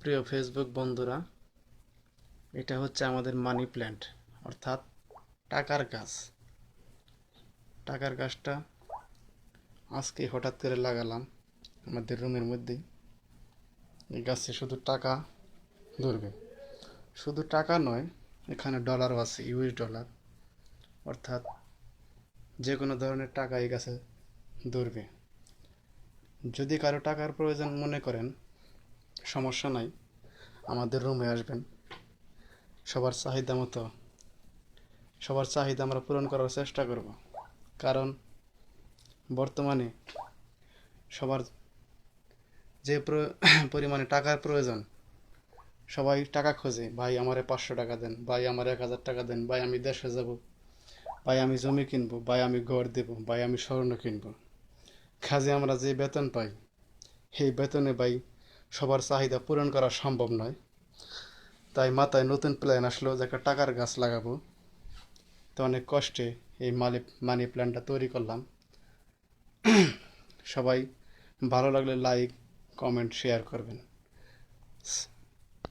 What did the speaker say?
প্রিয় ফেসবুক বন্ধুরা, এটা হচ্ছে আমাদের মানি প্ল্যান্ট, অর্থাৎ টাকার গাছ। টাকার গাছটা আজকে হঠাৎ করে লাগালাম আমাদের রুমের মধ্যেই। এই গাছে শুধু টাকা ধরবে, শুধু টাকা নয়, এখানে ডলারও আছে, ইউএস ডলার। অর্থাৎ যে কোনো ধরনের টাকা এই গাছে ধরবে। যদি কারো টাকার প্রয়োজন মনে করেন, সমস্যা নাই, আমাদের রুমে আসবেন। সবার চাহিদা মতো সবার চাহিদা আমরা পূরণ করার চেষ্টা করব। কারণ বর্তমানে সবার যে পরিমাণে টাকার প্রয়োজন, সবাই টাকা খোঁজে। ভাই আমারে 500 টাকা দেন, ভাই আমার 1000 টাকা দেন, ভাই আমি দেশে যাব, ভাই আমি জমি কিনবো, ভাই আমি ঘর দেব, ভাই আমি স্বর্ণ কিনবো। কাজে আমরা যে বেতন পাই, সেই বেতনে ভাই সবার চাহিদা পূরণ করা সম্ভব নয়। তাই মাথায় নতুন প্ল্যান আসলো যে একটা টাকার গাছ লাগাবো। তো অনেক কষ্টে এই মানি প্ল্যানটা তৈরি করলাম। সবাই ভালো লাগলে লাইক, কমেন্ট, শেয়ার করবেন।